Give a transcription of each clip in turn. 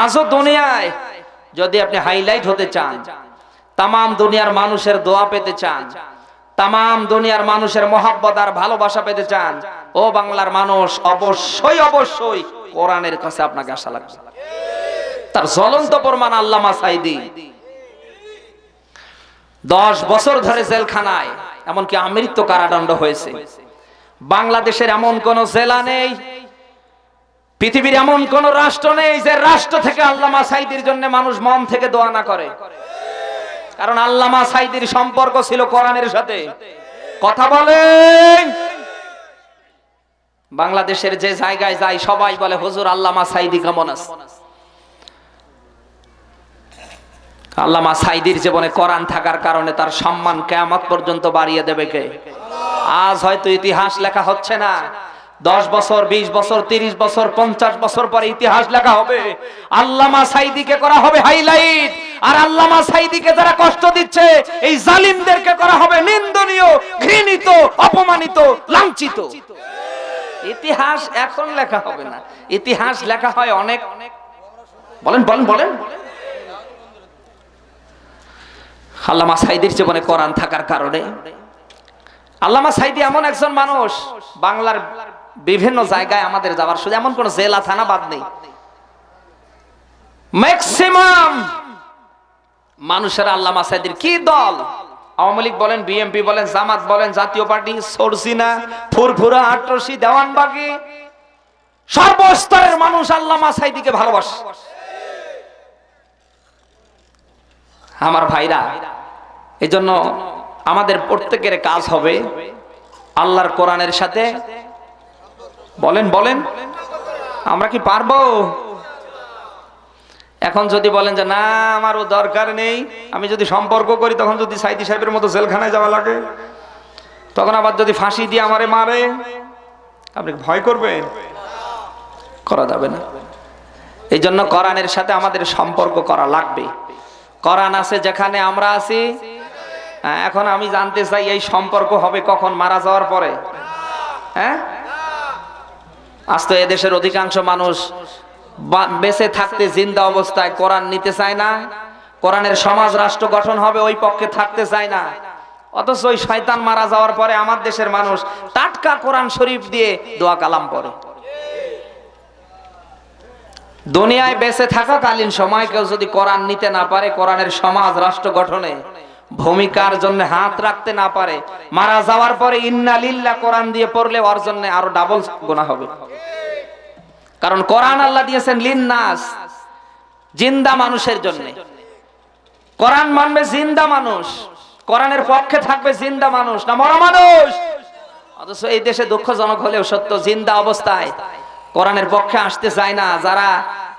আজও দুনিয়ায় যদি আপনি হাইলাইট হতে চান, তামাম দুনিয়ার মানুষের দোয়া পেতে চান, তামাম দুনিয়ার মানুষের মহব্বত আর ভালোবাসা পেতে চান, ও বাংলার মানুষ, অবশ্যই অবশ্যই কোরআনের কাছে আপনাকে আসা লাগবে। তার জ্বলন্ত প্রমাণ আল্লামা সাঈদী 10 বছর ধরে জেলখানায়, এমনকি আমৃত্যু কারাদণ্ড হয়েছে। বাংলাদেশের এমন কোন জেলা নেই, পৃথিবীর এমন কোন রাষ্ট্র নেই যে রাষ্ট্র থেকে আল্লামা সাঈদীর জন্য মানুষ মন থেকে দোয়া না করে। কারণ আল্লামা সাঈদীর সম্পর্ক ছিল কোরআনের সাথে। কথা বলেন, বাংলাদেশের যে জায়গায় যাই সবাই বলে হুজুর আল্লামা সাঈদী কেমন আছে? আল্লামা সাঈদীর জীবনে কোরআন থাকার কারণে তার সম্মান কিয়ামত পর্যন্ত বাড়িয়ে দেবে কে? আজ হয়তো ইতিহাস লেখা হচ্ছে না, 10 বছর 20 বছর 30 বছর 50 বছর পরে ইতিহাস লেখা হবে। আল্লামা সাঈদীকে করা হবে হাইলাইট, আর আল্লামা সাঈদীকে যারা কষ্ট দিচ্ছে এই জালিমদেরকে করা হবে নিন্দনীয়, ঘৃণিত, অপমানিত, লাঞ্ছিত। ইতিহাস এখন লেখা হবে না, ইতিহাস লেখা হয় অনেক। বলেন বলেন বলেন। আল্লামা সাঈদীর জীবনে কোরআন থাকার কারণে, আল্লামা সাঈদী এমন একজন মানুষ, বাংলার বিভিন্ন জায়গায় আমাদের যাওয়ার শুধু এমন কোন জেলা থানা বাদ নেই, ম্যাক্সিমাম মানুষের আল্লামা সাঈদীর কি দল, আওয়ামী লীগ বলেন, বিএনপি বলেন, জামাত বলেন, জাতীয় পার্টি, সরসিনা, ফুরফুরা, আটরশি, দেওয়ানবাগি, সর্বস্তরের মানুষ আল্লামা সাঈদীকে ভালোবাসে। আমার ভাইরা, এজন্য আমাদের প্রত্যেকের কাজ হবে আল্লাহর কোরআনের সাথে, বলেন বলেন, আমরা কি পারবো? এখন যদি বলেন যে না আমারও দরকার নেই, আমি যদি সম্পর্ক করি তখন যদি সাঈদী সাহেবের মতো জেলখানায় যাওয়া লাগে, তখন আবার যদি ফাঁসি দিয়ে আমারে মারে, আপনি ভয় করবেন? করা যাবে না। এই জন্য কোরআনের সাথে আমাদের সম্পর্ক করা লাগবে। কোরআন আছে যেখানে আমরা আছি। এখন আমি জানতে চাই এই সম্পর্ক হবে কখন? মারা যাওয়ার পরে? হ্যাঁ, আজ তো এদেশের অধিকাংশ মানুষ বেঁচে থাকতে জিন্দা অবস্থায় কোরআন নিতে চায় না, কোরআনের সমাজ রাষ্ট্র গঠন হবে ওই পক্ষে থাকতে চায় না। অথচ ওই শয়তান মারা যাওয়ার পরে আমার দেশের মানুষ টাটকা কোরআন শরীফ দিয়ে দোয়া কালাম পড়ে। দুনিয়ায় বেঁচে থাকাকালীন সময় কেউ যদি কোরআন নিতে না পারে, কোরআনের সমাজ রাষ্ট্র গঠনে ভূমিকার জন্য হাত রাখতে না পারে, মারা যাওয়ার পরে ইন্না লিল্লাহ কোরআন দিয়ে পড়লে ওর জন্য আরো ডাবল গুনাহ হবে। কারণ কোরআন আল্লাহ দিয়েছেন লিন্নাস, জিন্দা মানুষের জন্য। কোরআন মানবে জিন্দা মানুষ, কোরআনের পক্ষে থাকবে জিন্দা মানুষ, না মরা মানুষ। অথচ এই দেশে দুঃখজনক হলেও সত্য, জিন্দা অবস্থায় কোরআনের পক্ষে আসতে চায় না। যারা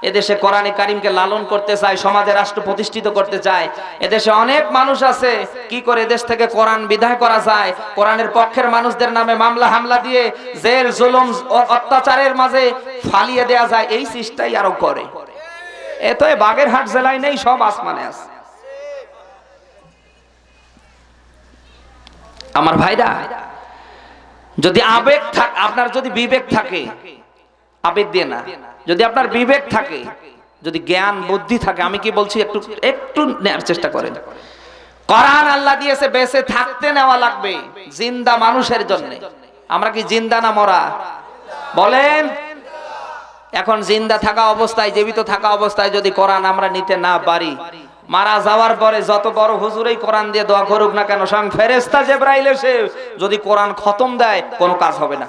এদেশে কোরআনে কারিমকে লালন করতে চায়, সমাজে রাষ্ট্র প্রতিষ্ঠিত করতে চায়, এদেশে অনেক মানুষ আছে কি করে এদেশ থেকে কোরআন বিদায় করা যায়, কোরআনের পক্ষের মানুষদের নামে মামলা হামলা দিয়ে জেল জুলুম অত্যাচারের মাঝে ফালিয়ে দেয়া যায়, এই চেষ্টাই আরো করে। এত বাগেরহাট জেলায় নেই, সব আসমানে আছে। আমার ভাইরা, যদি আবেগ থাকে, আপনার যদি বিবেক থাকে, আবেগ দিয়ে না, যদি আপনার বিবেক থাকে, যদি জ্ঞান বুদ্ধি থাকে, আমি কি বলছি একটু একটু নেওয়ার চেষ্টা করেন। কোরআন আল্লাহ দিয়েছে বেঁচে থাকতে নেওয়া লাগবে, জিন্দা মানুষের জন্য। আমরা কি জিন্দা না মরা? বলেন। এখন জিন্দা থাকা অবস্থায়, জীবিত থাকা অবস্থায় যদি কোরআন আমরা নিতে না পারি, মারা যাওয়ার পরে যত বড় হুজুরই কোরআন দিয়ে দোয়া করুক না কেন, স্বয়ং ফেরেশতা জিবরাইল এসে যদি কোরআন খতম দেয়, কোনো কাজ হবে না।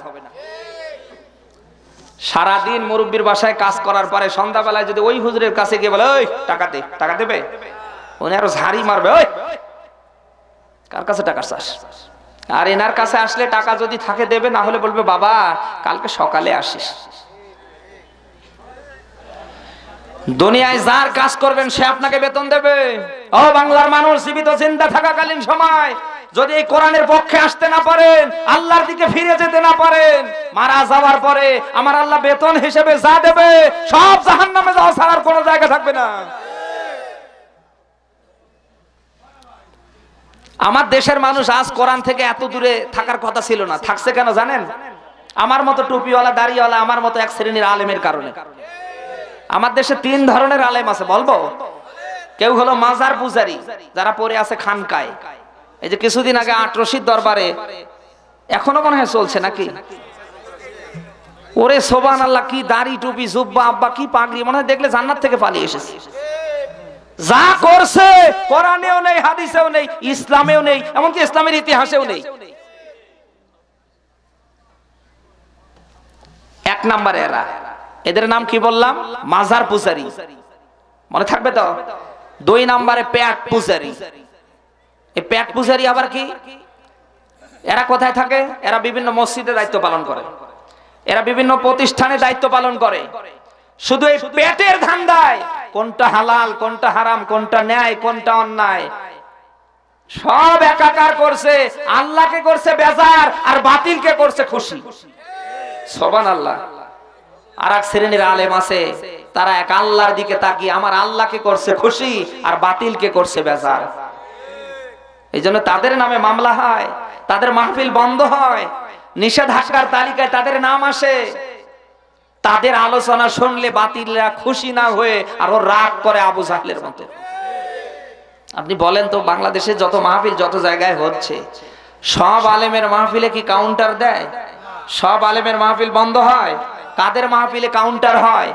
সারাদিন মুরব্বির বাসায় কাজ করার পরে সন্ধ্যাবেলায় যদি ওই হুজুরের কাছে গিয়ে বলে ওই টাকা দে, টাকা দেবে, উনি আরো ঝাড়ি মারবে, ওই কার কাছে টাকা চাস? আর এনার কাছে আসলে টাকা যদি থাকে দেবে, না হলে বলবে বাবা কালকে সকালে আসিস। দুনিয়ায় যার কাজ করবেন সে আপনাকে বেতন দেবে। ও বাংলার মানুষ, জীবিত জিন্দা থাকাকালীন সময় যদি এই কোরআনের পক্ষে আসতে না পারেন, আল্লাহর দিকে ফিরে যেতে না পারেন, মারা যাওয়ার পরে আমার আল্লাহ বেতন হিসেবে যা দেবে সব জাহান্নামে যাওয়া ছাড়ার কোনো জায়গা থাকবে না। আমার দেশের মানুষ আজ কোরআন থেকে এত দূরে থাকার কথা ছিল না, থাকছে কেন জানেন? আমার মতো টুপিওয়ালা, দাড়িওয়ালা, আমার মতো এক শ্রেণীর আলেমের কারণে। আমার দেশে 3 ধরনের আলেম আছে, বলবো? কেউ হলো মাজার পূজারী, যারা পড়ে আছে খানকায়। এই যে কিছুদিন আগে 8 রশিদ দরবারে, এখনো মনে হয় চলছে নাকি, ওরে সুবহানাল্লাহ, কি দাড়ি টুপি জুব্বা আব্বা, কি পাগড়ি, মনে হয় দেখলে জান্নাত থেকে পালিয়ে এসেছে। যা করছে কোরআনেও নেই, হাদিসেও নেই, ইসলামেও নেই, এমনকি ইসলামের ইতিহাসেও নেই। এক নাম্বার এরা, এদের নাম কি বললাম? মাজার পূজারী, মনে থাকবে তো। 2 নম্বরে পেট পূজারী। এই পেট পূজারী আবার কি? এরা কোথায় থাকে? এরা বিভিন্ন মসজিদে দায়িত্ব পালন করে, এরা বিভিন্ন প্রতিষ্ঠানে দায়িত্ব পালন করে, শুধু এই পেটের ধান্দায় কোনটা হালাল, কোনটা হারাম, কোনটা ন্যায়, কোনটা অন্যায় সব একাকার করছে। আল্লাহকে করছে বেজার আর বাতিলকে করছে খুশি। সুবহানাল্লাহ। আর এক শ্রেণীর আলেম আছে, তারা এক আল্লাহর দিকে তাকিয়ে আমার আল্লাহকে করছে খুশি আর বাতিলকে করছে বেজার। এই জন্য তাদের নামে মামলা হয়, তাদের মাহফিল বন্ধ হয়, নিষেধাজ্ঞার তালিকায় তাদের নাম আসে। তাদের আলোচনা শুনলে বাতিলরা খুশি না হয়ে আরো রাগ করে আবু জাহলের মতো। আপনি বলেন তো, বাংলাদেশে যত মাহফিল যত জায়গায় হচ্ছে, সব আলেমের মাহফিলে কি কাউন্টার দেয়? সব আলেমের মাহফিল বন্ধ হয়? কাদের মাহফিলে কাউন্টার হয়?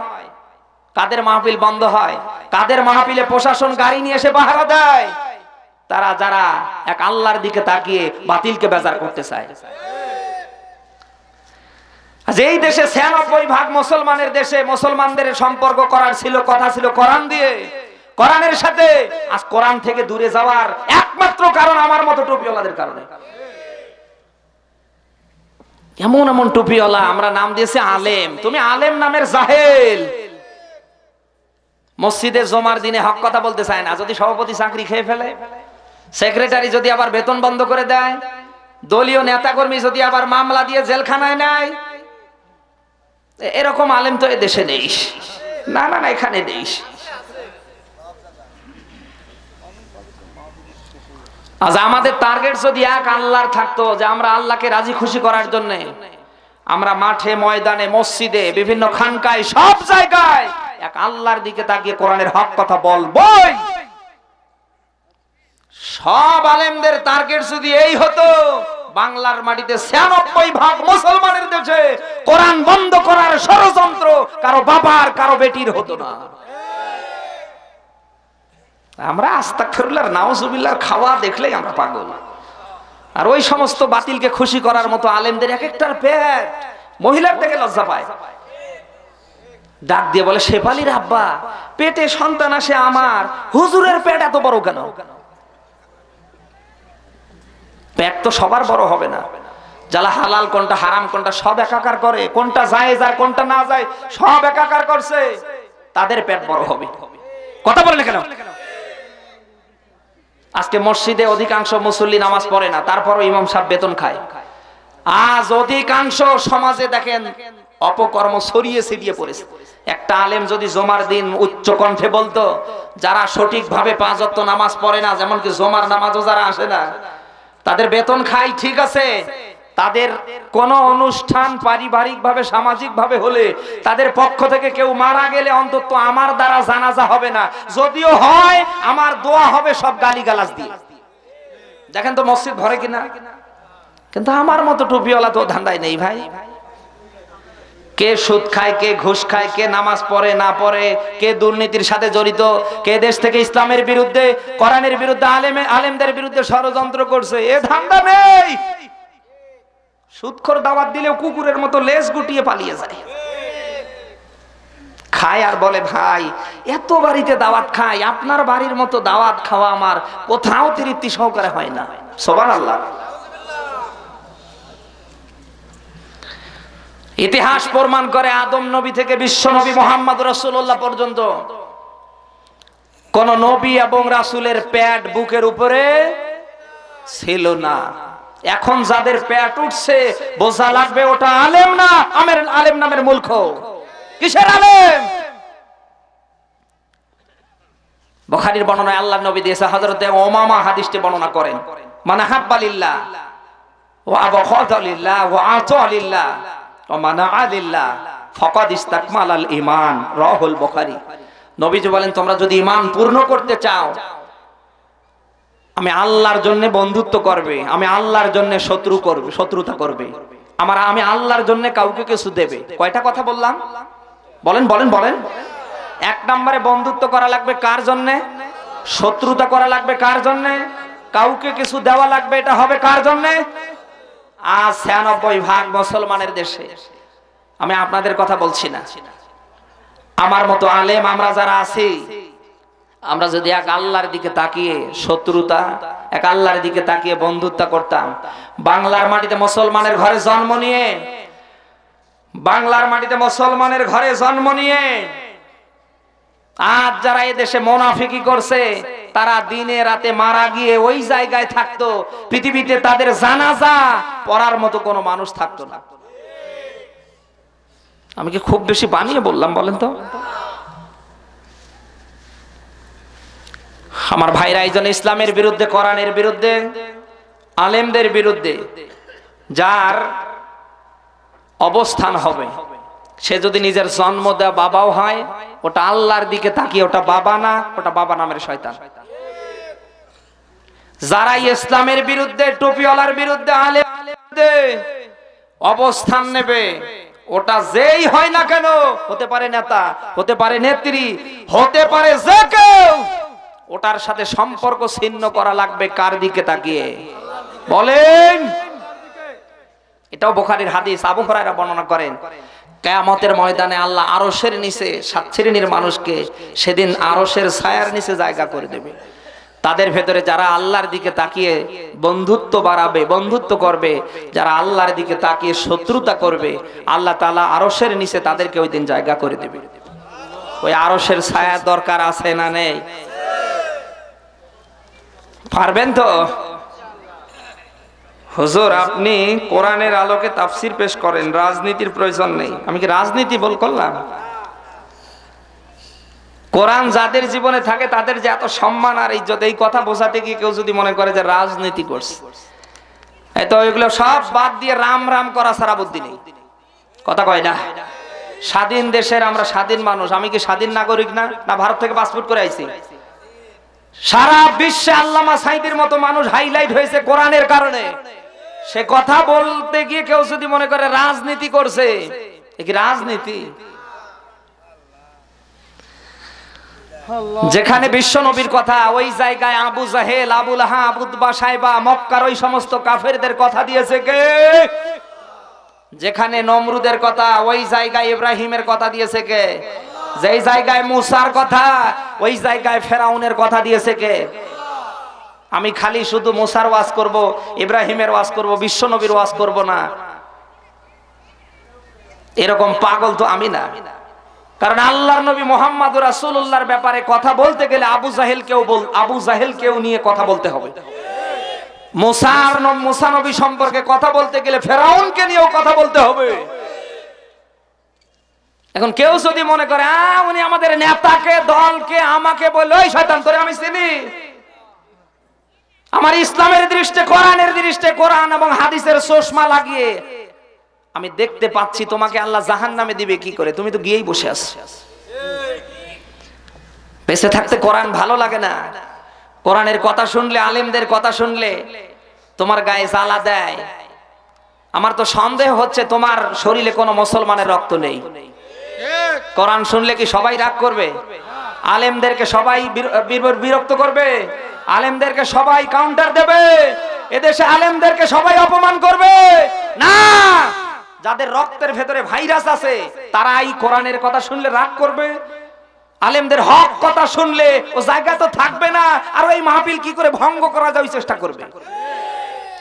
কাদের মাহফিল বন্ধ হয়? কাদের মাহফিলে প্রশাসন গাড়ি নিয়ে এসে পাহারা দেয়? তারা যারা এক আল্লাহর দিকে তাকিয়ে বাতিলকে বেজার করতে চায়। যেই দেশে 96% মুসলমানের দেশে মুসলমানদের সম্পর্ক করার ছিল, কথা ছিল কোরআন দিয়ে, কোরআনের সাথে, আজ কোরআন থেকে দূরে যাওয়ার একমাত্র কারণ আমার মতো টুপিওয়ালাদের কারণে। এমন এমন টুপিওয়ালা আমরা নাম দিয়েছি আলেম। তুমি আলেম নামের জাহেল। মসজিদে জমার দিনে হক কথা বলতে চায় না, যদি সভাপতি চাকরি খেয়ে ফেলে, সেক্রেটারি যদি আবার বেতন বন্ধ করে দেয়, দলীয় নেতাকর্মী যদি আবার মামলা দিয়ে জেলখানায় নেয়, এরকম আলেম তো এ দেশে নেই। না না না, এখানে নেই। আজ আমাদের টার্গেট যদি এক আল্লাহর থাকতো, যে আমরা আল্লাহকে রাজি খুশি করার জন্য আমরা মাঠে ময়দানে মসজিদে বিভিন্ন খানকায় সব জায়গায় এক আল্লাহর দিকে তাকিয়ে কোরআনের হক কথা বলবই। সব আলেমদের টার্গেট যদি এই হতো, বাংলার মাটিতে 96% মুসলমানের দেশে কোরআন বন্ধ করার ষড়যন্ত্র কারো বাবার কারো বেটির হতো না। আমরা আস্তাগফিরুল্লাহ নাউজুবিল্লাহ খাওয়া দেখলেই আমরা পাগল। আর ওই সমস্ত বাতিলকে খুশি করার মতো আলেমদের এক একটার পেট মহিলার থেকে লজ্জা পায়। ডাক দিয়ে বলে, শেফালির আব্বা পেটে সন্তান আসে আমার, হুজুরের পেট এত বড় কেন? পেট তো সবার বড় হবে না। যারা হালাল কোনটা হারাম কোনটা সব একাকার করে, কোনটা জায়েজ আর কোনটা না যায় সব একাকার করছে, তাদের পেট বড় হবে। কথা বলেন কেন? আজকে মসজিদে অধিকাংশ মুসল্লি নামাজ পড়ে না, তারপরও ইমাম সাহেব বেতন খায়। আজ অধিকাংশ সমাজে দেখেন অপকর্ম ছড়িয়ে ছিটিয়ে পড়েছে। একটা আলেম যদি জমার দিন উচ্চ কণ্ঠে বলতো, যারা সঠিকভাবে 5 ওয়াক্ত নামাজ পড়ে না, যেমন কি জমার নামাজও যারা আসে না, তাদের বেতন খায়, ঠিক আছে, তাদের কোন অনুষ্ঠান পারিবারিক ভাবে সামাজিক ভাবে হলে তাদের পক্ষ থেকে কেউ মারা গেলে অন্তত আমার দ্বারা জানাজা হবে না, যদিও হয় আমার দোয়া হবে সব গালিগালাজ দিয়ে। দেখেন তো মসজিদ ভরে কিনা। কিন্তু আমার মতো টুপিওয়ালা তো ধান্দায় নেই ভাই। কে সুদ খায়, কে ঘুষ খায়, কে নামাজ পড়ে না পড়ে, কে দুর্নীতির সাথে জড়িত, কে দেশ থেকে ইসলামের বিরুদ্ধে কোরআনের বিরুদ্ধে আলেমদের বিরুদ্ধে ষড়যন্ত্র করছে, এ ধান্দা নেই। সুদখোর দাওয়াত দিলেও কুকুরের মতো লেজ গুটিয়ে পালিয়ে যায়, খায় আর বলে ভাই এত বাড়িতে দাওয়াত খাই, আপনার বাড়ির মতো দাওয়াত খাওয়া আমার কোথাও তৃপ্তি সহকারে হয় না। সুবহানাল্লাহ। ইতিহাস প্রমাণ করে আদম নবী থেকে বিশ্ব নবী মুহাম্মদ রাসূলুল্লাহ পর্যন্ত কোন নবী এবং রাসূলের পেট বুকের উপরে ছিল না। এখন যাদের পেট উঠছে বোঝা লাগবে ওটা আলেম না, আলেম নামের মূর্খ। কিসের আলেম? বুখারীর বর্ণনায় আল্লাহর নবী দিয়েছে, হযরতে উমামা হাদিসটি বর্ণনা করেন, মান হাব্বা লিল্লাহ ওয়া আবগাদা লিল্লাহ ওয়া আতা লিল্লাহ ওয়া মানাআ লিল্লাহ ফাকাদ ইস্তাকমালাল ঈমান, রাহুল বুখারী। নবীজি বলেন তোমরা যদি ঈমান পূর্ণ করতে চাও, আমি আল্লাহর জন্য বন্ধুত্ব করবে, আমি আল্লাহর জন্য শত্রুতা করবে, আমি আল্লাহর জন্য কাউকে কিছু দেবে। কয়টা কথা বললাম? বলেন বলেন বলেন। এক নম্বরে বন্ধুত্ব করা লাগবে কার জন্য? শত্রুতা করা লাগবে কার জন্য? কাউকে কিছু দেওয়া লাগবে, এটা হবে কার জন্য? আজ ৯৬% মুসলমানের দেশে, আমি আপনাদের কথা বলছি না, আমার মতো আলেম আমরা যারা আছি, আমরা যদি এক আল্লাহর দিকে তাকিয়ে শত্রুতা, এক আল্লাহর দিকে তাকিয়ে বন্ধুত্ব করতাম, বাংলার মাটিতে মুসলমানের ঘরে জন্ম নিয়ে, বাংলার মাটিতে মুসলমানের ঘরে জন্ম নিয়ে আজ যারা এই দেশে মুনাফিকি করছে, তারা দিনে রাতে মারা গিয়ে ওই জায়গায় থাকতো, পৃথিবীতে তাদের জানাজা পড়ার মতো কোনো মানুষ থাকতো না। আমি কি খুব বেশি বানিয়ে বললাম বলেন তো? আমার ভাইরা, এই জন্য ইসলামের বিরুদ্ধে, কোরআনের বিরুদ্ধে, আলেমদের বিরুদ্ধে যার অবস্থান হবে, সে যদি নিজের জন্ম দেওয়া বাবাও হয়, ওটা আল্লাহর দিকে তাকিয়ে ওটা বাবা না, ওটা বাবা নামের শয়তান। যারা ইসলামের বিরুদ্ধে, টুপিওয়ালার বিরুদ্ধে, আলেমদের অবস্থান নেবে, ওটা যেই হয় না কেন, হতে পারে নেতা, হতে পারে নেত্রী, হতে পারে যে কেউ, ওটার সাথে সম্পর্ক ছিন্ন করা লাগবে কার দিকে তাকিয়ে? বলেন। এটাও বুখারীর হাদিস, আবু হুরায়রা বর্ণনা করেন, কিয়ামতের ময়দানে আল্লাহ আরশের নিচে ৭ শ্রেণীর মানুষকে সেদিন আরশের ছায়ার নিচে জায়গা করে দেবে। তাদের ভেতরে যারা আল্লাহর দিকে তাকিয়ে বন্ধুত্ব বাড়াবে, বন্ধুত্ব করবে, যারা আল্লাহর দিকে তাকিয়ে শত্রুতা করবে, আল্লাহ তাআলা আরশের নিচে তাদেরকে ওই দিন জায়গা করে দেবে। ওই আরশের ছায়া দরকার আছে না নেই? পারবেন তো? হুজুর আপনি কোরআনের আলোকে তাফসীর পেশ করেন, রাজনীতির প্রয়োজন নেই। আমি কি রাজনীতি করলাম? কোরআন যাদের জীবনে থাকে তাদের যে এত সম্মান আর ইজ্জত, এই কথা বোঝাতে গিয়ে কেউ যদি মনে করে যে রাজনীতি করছে, তো এগুলো সব বাদ দিয়ে রাম রাম করা ছাড়া বুদ্ধি নেই। কথা কয় না? স্বাধীন দেশের আমরা স্বাধীন মানুষ। আমি কি স্বাধীন নাগরিক না? না ভারত থেকে পাসপোর্ট করে আইছি? সারা বিশ্বে আল্লামা সাঈদীর মতো মানুষ হাইলাইট হয়েছে কোরআনের কারণে। সে কথা বলতে গিয়ে কেউ যদি মনে করে রাজনীতি করছে, এ কি রাজনীতি? যেখানে বিশ্ব নবীর কথা, ওই জায়গায় আবু জাহেল, আবু লাহাব, উতবা, সাইবা, মক্কার ওই সমস্ত কাফেরদের কথা দিয়েছে কে? যেখানে নমরুদের কথা, ওই জায়গায় ইব্রাহিমের কথা দিয়েছে কে? যেই জায়গায় মুসার কথা, ওই জায়গায় ফেরাউনের কথা দিয়েছে কে? আমি খালি শুধু মুসার ওয়াজ করব, ইব্রাহিমের ওয়াজ করব, বিশ্ব নবীর ওয়াজ করব না, এরকম পাগল তো আমি না। কারণ আল্লাহর নবী মুহাম্মদুর রাসূলুল্লাহর ব্যাপারে কথা বলতে গেলে আবু জাহেলকেও নিয়ে কথা বলতে হবে। মুসা নবী সম্পর্কে কথা বলতে গেলে ফেরাউনকে নিয়েও কথা বলতে হবে। এখন কেউ যদি মনে করে উনি আমাদের নেতাকে, দলকে, আমাকে বলে, ওই শয়তান তোরে আমি চিনি, আমার ইসলামের দৃষ্টি, কোরআনের দৃষ্টি, কোরআন এবং হাদিসের চশমা লাগিয়ে আমি দেখতে পাচ্ছি তোমাকে আল্লাহ জাহান্নামে দিবে কি করে, তুমি তো গিয়েই বসে আছো। বেঁচে থাকতে কোরআন ভালো লাগে না? কোরআনের কথা শুনলে, আলেমদের কথা শুনলে তোমার গায়ে জ্বালা দেয়। আমার তো সন্দেহ হচ্ছে তোমার শরীরে কোনো মুসলমানের রক্ত নেই। কোরআন শুনলে কি সবাই রাগ করবে? আলেমদেরকে সবাই বিরক্ত করবে? আলেমদেরকে সবাই কাউন্টার দেবে? এদেশে আলেমদেরকে সবাই অপমান করবে? না, যাদের রক্তের ভেতরে ভাইরাস আছে তারা এই কোরআনের কথা শুনলে রাগ করবে। আলেমদের হক কথা শুনলে ও জায়গা তো থাকবে না, আর ওই মাহফিল কি করে ভঙ্গ করা যায় চেষ্টা করবে।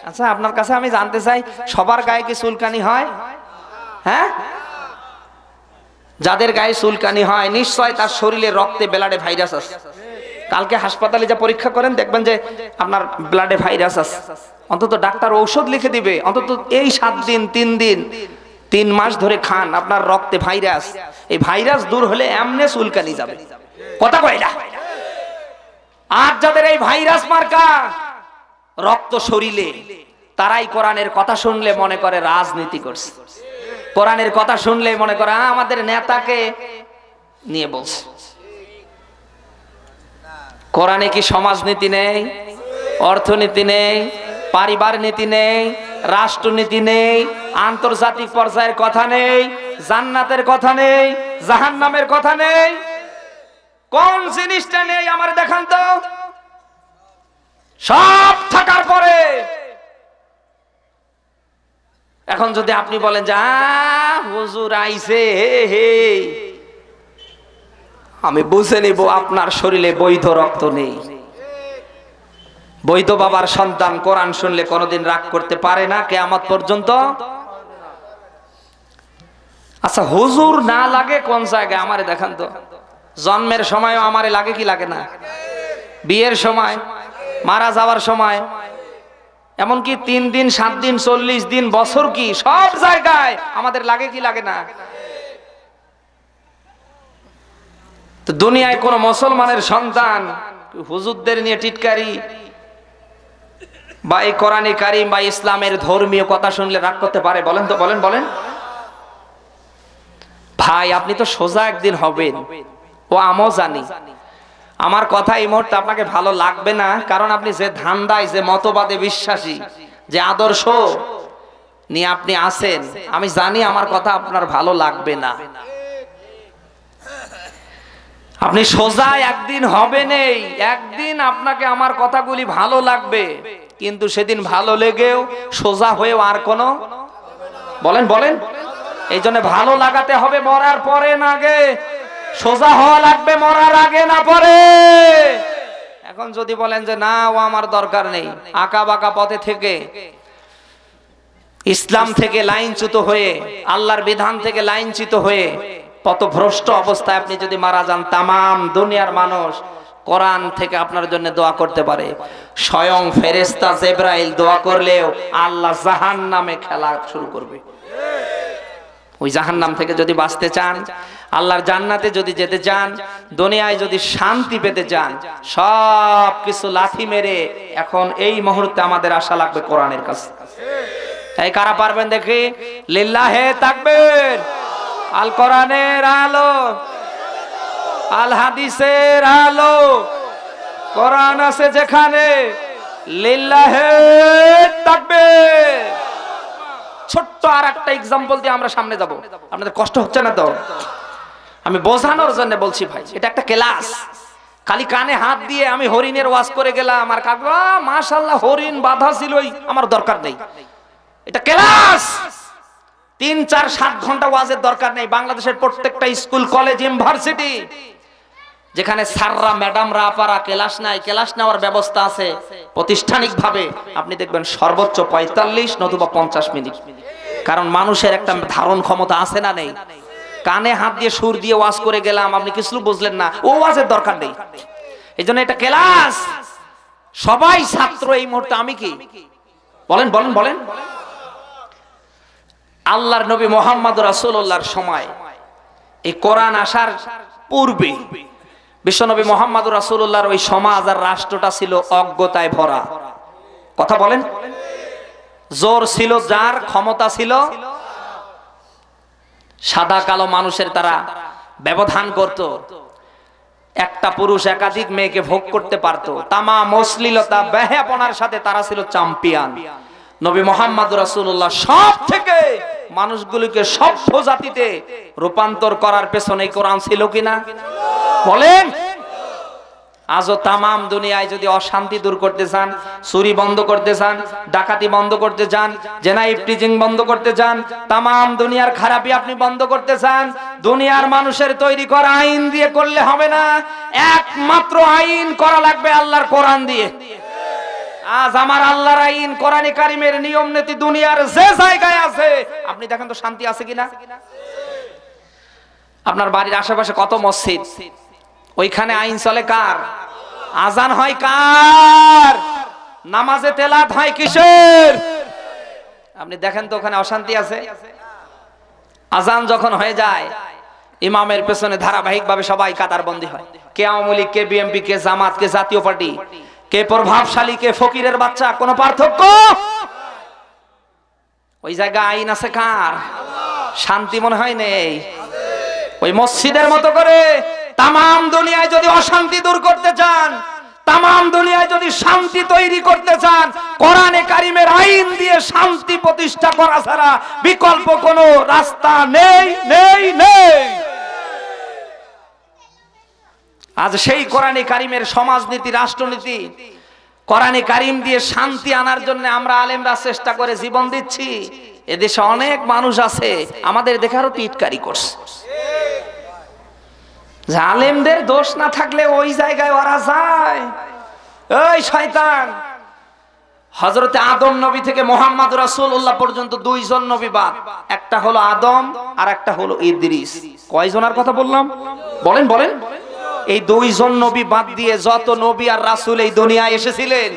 আচ্ছা, আপনার কাছে আমি জানতে চাই, সবার গায়ে কি চুলকানি হয়? হ্যাঁ, যাদের গায়ে চুলকানি হয় নিশ্চয় তার শরীরে রক্তে, ব্লাডে ভাইরাস আছে। কালকে হাসপাতালে যা পরীক্ষা করেন দেখবেন যে আপনার ব্লাডে ভাইরাস আছে। অন্তত ডাক্তার ঔষধ লিখে দিবে, অন্তত এই 7 দিন, 3 দিন, 3 মাস ধরে খান, আপনার রক্তে ভাইরাস। এই ভাইরাস দূর হলে এমনি চুলকানি যাবে। কথা কয় না? আর যাদের এই ভাইরাস মার্কা রক্ত শরীরে, তারাই কোরআনের কথা শুনলে মনে করে রাজনীতি করছে। কোরআনের কথা শুনলে মনে করে আমাদের নেতাকে নিয়ে বলছে। কোরআনে কি সমাজনীতি নেই, অর্থনীতি নেই, পারিবারিক নীতি নেই, রাষ্ট্রনীতি নেই, আন্তর্জাতিক পর্যায়ের কথা নেই, জান্নাতের কথা নেই, জাহান্নামের কথা নেই? কোন জিনিসটা নেই আমার দেখান তো। সব থাকার পরে এখন যদি আপনি বলেন যে হুজুর আইছে, হে আমি বুঝে নিব আপনার শরীরে বৈধ রক্ত নেই। বৈধ বাবার সন্তান কোরআন শুনলে কোনোদিন রাগ করতে পারে না কিয়ামত পর্যন্ত। আচ্ছা হুজুর না লাগে কোন জায়গায় আমারে দেখান তো। জন্মের সময়ও আমারে লাগে কি লাগে না? বিয়ের সময়, মারা যাওয়ার সময়, এমনকি 3 দিন 7 দিন 40 দিন বছর, কি সব জায়গায় আমাদের লাগে কি লাগে না? তো দুনিয়ায় কোন মুসলমানের সন্তান হুজুরদের নিয়ে টিটকারি বা এই কোরআনে কারীম বা ইসলামের ধর্মীয় কথা শুনলে রাগ করতে পারে? বলেন তো, বলেন বলেন। ভাই আপনি তো সোজা একদিন হবেন, ও আমিও জানি। আমার কথা এই মুহূর্তে আপনাকে ভালো লাগবে না, কারণ আপনি যে ধান্দায়, যে মতবাদে বিশ্বাসী, যে আদর্শ নিয়ে আপনি আছেন, আমি জানি আমার কথা আপনার ভালো লাগবে না। আপনি সোজা একদিন হবেনই, একদিন আপনাকে আমার কথাগুলি ভালো লাগবে, কিন্তু সেদিন ভালো লেগেও সোজা হয়েও আর কোনো, বলেন বলেন, এই জন্য ভালো লাগাতে হবে মরার পরে না আগে। সোজা হওয়া লাগবে মরার আগে না পরে। এখন যদি বলেন যে না ও আমার দরকার নেই, আঁকা বাঁকা পথে থেকে, ইসলাম থেকে লাইনচ্যুত হয়ে, আল্লাহর বিধান থেকে লাইনচ্যুত হয়ে পথভ্রষ্ট অবস্থায় আপনি যদি মারা যান, তামাম দুনিয়ার মানুষ কোরআন থেকে আপনার জন্য দোয়া করতে পারে। স্বয়ং ফেরেশতা জিবরাইল দোয়া করলেও আল্লাহ জাহান্নামে খেলা শুরু করবে। ওই জাহান্নাম থেকে যদি বাঁচতে চান, আল্লাহর জান্নাতে যদি যেতে চান, দুনিয়ায় যদি শান্তি পেতে চান, সব কিছু লাথি মেরে এখন এই মুহূর্তে আমাদের আশা লাগবে কোরআনের কাছে। এই কারা পারবেন দেখি? লিল্লাহে তাকবীর। আল কোরআনের আলো, আল হাদিসের আলো, কোরআন আছে যেখানে, লিল্লাহে তাকবীর। ছোট্ট আর একটা এক্সাম্পল দিয়ে আমরা সামনে যাব। আপনাদের কষ্ট হচ্ছে না তো? আমি বোঝানোর জন্য বলছি ভাই, এটা একটা ক্লাস। খালি কানে হাত দিয়ে আমি হরিণের ওয়াজ করে গেলাম আর কাকবা মাশাআল্লাহ হরিণ বাধা ছিলই, আমার দরকার নেই। এটা ক্লাস। 3, 4, 7 ঘন্টা ওয়াজের দরকার নেই। বাংলাদেশের প্রত্যেকটা স্কুল, কলেজ, ইউনিভার্সিটি যেখানে স্যাররা, ম্যাডামরা, আপারা ক্লাস নাই, ক্লাস নেওয়ার ব্যবস্থা আছে প্রাতিষ্ঠানিকভাবে। আপনি দেখবেন সর্বোচ্চ 45 নতুবা 50 মিনিট। কারণ মানুষের একটা ধারণ ক্ষমতা আছে না নেই? কানে হাত দিয়ে সুর দিয়ে ওয়াজ করে গেলাম, আপনি কিছু বুঝলেন না, ও ওয়াজের দরকার নেই। এই জন্য এটা ক্লাস। সবাই ছাত্র এই মুহূর্তে। আমি কি বলেন বলেন বলেন। আল্লাহর নবী মুহাম্মদ রাসূলুল্লাহর সময়, এই কোরআন আসার পূর্বে বিশ্বনবী মুহাম্মদ রাসূলুল্লাহর ওই সমাজ আর রাষ্ট্রটা ছিল অজ্ঞতায় ভরা। কথা বলেন। জোর ছিল যার, ক্ষমতা ছিল, সাদা কালো মানুষের তারা ব্যবধান করত। একটা পুরুষ একাধিক মেয়েকে ভোগ করতে পারত। তামাম অশ্লীলতা, বেহায়াপনার সাথে তারা ছিল চ্যাম্পিয়ন। নবী মুহাম্মদ রাসূলুল্লাহ সব থেকে মানুষগুলোকে সভ্য জাতিতে রূপান্তর করার পেছনে কোরআন ছিল কিনা বলেন? আজও তামাম দুনিয়ায় যদি অশান্তি দূর করতে চান, চুরি বন্ধ করতে চান, ডাকাতি বন্ধ করতে চান, জেনা ইফটিজিং বন্ধ করতে চান, তামাম দুনিয়ার খারাপি আপনি বন্ধ করতে চান, দুনিয়ার মানুষের তৈরি করা আইন দিয়ে করলে হবে না। একমাত্র আইন করা লাগবে আল্লাহর কোরআন দিয়ে। আজ আমার আল্লাহর আইন, কোরআনে কারিমের নিয়ম নীতি দুনিয়ার যে জায়গায় আছে, আপনি দেখেন তো শান্তি আছে কিনা? আপনার বাড়ির আশেপাশে কত মসজিদ, ওইখানে আইন চলে কার? আজান হয় কার? নামাজে তেলাওয়াত হয় কিসের? আপনি দেখেন তো ওখানে অশান্তি আছে? আজান যখন হয়ে যায়, ইমামের পেছনে ধারাবাহিকভাবে সবাই কাতারবন্দি হয়। কে আওয়ামী লীগ, কে বিএনপি, কে জামাত, কে জাতীয় পার্টি, কে প্রভাবশালী, কে ফকিরের বাচ্চা, কোনো পার্থক্য? ওই জায়গায় আইন আছে কার? শান্তি মনে হয় নেই। ওই মসজিদের মতো করে তামাম দুনিয়ায় যদি অশান্তি দূর করতে চান, তামাম দুনিয়ায় যদি শান্তি তৈরি করতে চান, কোরআনে কারিমের আইন দিয়ে শান্তি প্রতিষ্ঠা করা ছাড়া বিকল্প কোনো রাস্তা নেই নেই নেই। আজ সেই কোরআনে কারিমের সমাজনীতি, রাষ্ট্রনীতি, কোরআনে কারিম দিয়ে শান্তি আনার জন্য আমরা আলেমরা চেষ্টা করে জীবন দিচ্ছি। এদেশে অনেক মানুষ আছে আমাদের দেখারও টিটকারি করছে। আলেমদের দোষ না থাকলে ওই জায়গায় ওরা যায়। ওই শয়তান, হযরতে আদম নবী থেকে মুহাম্মদ রাসূলুল্লাহ পর্যন্ত দুইজন নবী বাদ, একটা হলো আদম আর একটা হলো ইদ্রিস। কয়জনের কথা বললাম বলেন বলেন? এই দুইজন নবী বাদ দিয়ে যত নবী আর রাসূল এই দুনিয়ায় এসেছিলেন,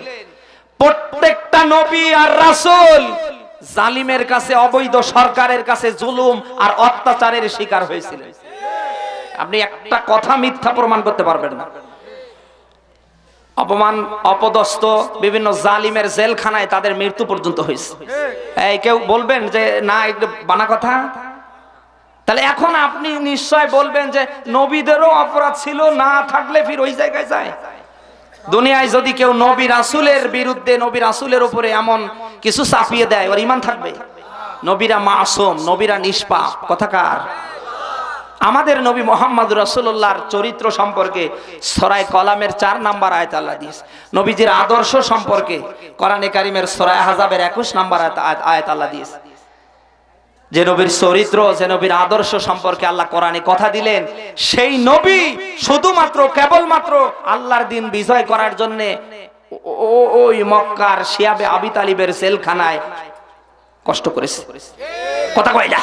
প্রত্যেকটা নবী আর রাসূল জালিমের কাছে, অবৈধ সরকারের কাছে জুলুম আর অত্যাচারের শিকার হয়েছিলেন। আপনি একটা কথা মিথ্যা প্রমাণ করতে পারবেন না। অপমান, অপদস্থ, বিভিন্ন জালিমের জেলখানায় তাদের মৃত্যু পর্যন্ত হয়েছে। এই কেউ বলবেন যে না এটা বানা কথা? তাহলে এখন আপনি নিশ্চয় বলবেন যে নবীদেরও অপরাধ ছিল, না থাকলে ফির ওই জায়গায় যায়। দুনিয়ায় যদি কেউ নবী রাসূলের বিরুদ্ধে, নবী রাসূলের উপরে এমন কিছু চাপিয়ে দেয়, ওর ঈমান থাকবে? নবীরা মাসুম, নবীরা নিষ্পাপ। কথাকার আমাদের নবী মুহাম্মদ রাসূলুল্লাহর চরিত্র সম্পর্কে সূরা কলামের 4 নম্বর আয়াত আল্লাহ দিয়েছে। নবীজির আদর্শ সম্পর্কে কোরআনে কারীমের সূরা আহজাবের 21 নম্বর আয়াত আল্লাহ দিয়েছে। যে নবীর চরিত্র, যে নবীর আদর্শ সম্পর্কে আল্লাহ কোরআনে কথা দিলেন, সেই নবী শুধুমাত্র কেবলমাত্র আল্লাহর দিন বিজয় করার জন্য ওই মক্কার শিয়াবে আবি তালিবের জেলখানায় কষ্ট করেছে। কথা কয় না?